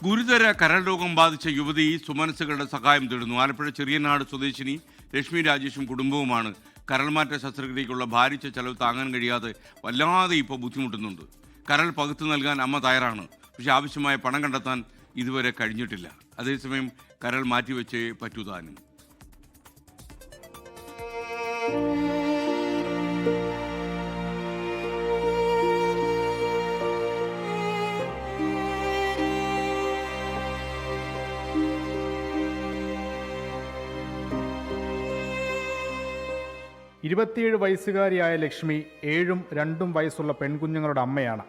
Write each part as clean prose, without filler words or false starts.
ഗുരുതര കരൾ രോഗം ബാധിച്ച യുവതി സുമനസ്സുകളുടെ സഹായം തേടുന്നു. ആലപ്പുഴ ചെറിയനാട് സ്വദേശിനി ലക്ഷ്മി രാജേഷും കുടുംബവുമാണ് കരൾമാറ്റ ശസ്ത്രക്രിയയ്ക്കുള്ള ഭാരിച്ച ചെലവ് താങ്ങാൻ കഴിയാതെ വല്ലാതെ ഇപ്പോൾ ബുദ്ധിമുട്ടുന്നുണ്ട്. കരൾ പകുത്തു നൽകാൻ അമ്മ തയ്യാറാണ്, പക്ഷേ ആവശ്യമായ പണം കണ്ടെത്താൻ ഇതുവരെ കഴിഞ്ഞിട്ടില്ല. അതേസമയം കരൾ മാറ്റിവെച്ചേ പറ്റൂ താനും. വയസ്സുകാരിയായ ലക്ഷ്മി 7ഉം 2ഉം വയസ്സുള്ള പെൺകുഞ്ഞുങ്ങളുടെ അമ്മയാണ്.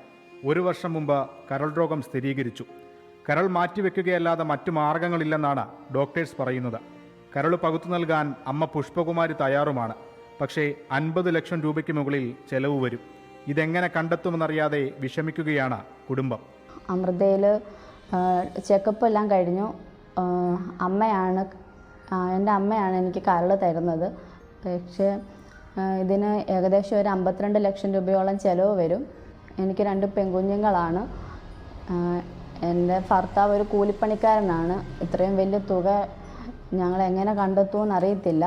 1 വർഷം മുമ്പ് കരൾ രോഗം സ്ഥിരീകരിച്ചു. കരൾ മാറ്റിവെക്കുകയല്ലാതെ മറ്റു മാർഗങ്ങളില്ലെന്നാണ് ഡോക്ടേഴ്സ് പറയുന്നത്. കരൾ പകുത്തു നൽകാൻ അമ്മ പുഷ്പകുമാരി തയ്യാറുമാണ്. പക്ഷേ 50 ലക്ഷം രൂപയ്ക്ക് മുകളിൽ ചെലവ് വരും. ഇതെങ്ങനെ കണ്ടെത്തുമെന്നറിയാതെ വിഷമിക്കുകയാണ് കുടുംബം. അമൃതയിൽ ചെക്കപ്പ് എല്ലാം കഴിഞ്ഞു. എൻ്റെ അമ്മയാണ് എനിക്ക് കരൾ തരുന്നത്. പക്ഷേ ഇതിന് ഏകദേശം ഒരു 52 ലക്ഷം രൂപയോളം ചിലവ് വരും. എനിക്ക് 2 പെൺകുഞ്ഞുങ്ങളാണ്. എൻ്റെ ഭർത്താവ് ഒരു കൂലിപ്പണിക്കാരനാണ്. ഇത്രയും വലിയ തുക ഞങ്ങൾ എങ്ങനെ കണ്ടെത്തുമെന്ന് അറിയത്തില്ല.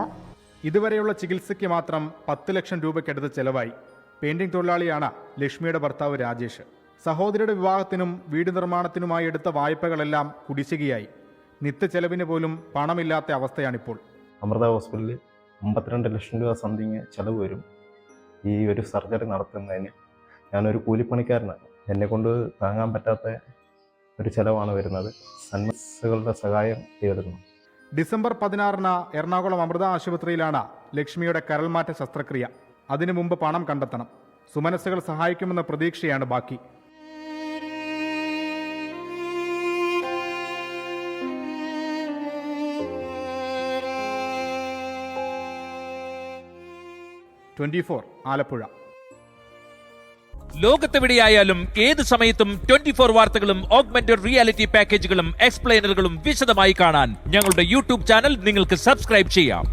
ഇതുവരെയുള്ള ചികിത്സയ്ക്ക് മാത്രം 10 ലക്ഷം രൂപയ്ക്കടുത്ത് ചെലവായി. പെയിന്റിംഗ് തൊഴിലാളിയാണ് ലക്ഷ്മിയുടെ ഭർത്താവ് രാജേഷ്. സഹോദരിയുടെ വിവാഹത്തിനും വീട് നിർമ്മാണത്തിനുമായി എടുത്ത വായ്പകളെല്ലാം കുടിശ്ശികയായി. നിത്യച്ചെലവിന് പോലും പണമില്ലാത്ത അവസ്ഥയാണിപ്പോൾ. അമൃത ഹോസ്പിറ്റലിൽ 52 ലക്ഷം രൂപ സംതിങ് ചിലവ് വരും ഈ ഒരു സർജറി നടത്തുന്നതിന്. ഞാനൊരു കൂലിപ്പണിക്കാരനാണ്. എന്നെക്കൊണ്ട് താങ്ങാൻ പറ്റാത്ത ഒരു ചിലവാണ് വരുന്നത്. സന്മനസ്സുകളുടെ സഹായം തേടുന്നു. ഡിസംബർ 16-ന് എറണാകുളം അമൃത ആശുപത്രിയിലാണ് ലക്ഷ്മിയുടെ കരൾമാറ്റ ശസ്ത്രക്രിയ. അതിനു മുമ്പ് പണം കണ്ടെത്തണം. സുമനസ്സുകൾ സഹായിക്കുമെന്ന പ്രതീക്ഷയാണ് ബാക്കി. ആലപ്പുഴ. ലോകത്തെവിടെയായാലും ഏത് സമയത്തും 24 വാർത്തകളും ഓഗ്മെന്റഡ് റിയാലിറ്റി പാക്കേജുകളും എക്സ്പ്ലെയിനറുകളും വിശദമായി കാണാൻ ഞങ്ങളുടെ യൂട്യൂബ് ചാനൽ നിങ്ങൾക്ക് സബ്സ്ക്രൈബ് ചെയ്യാം.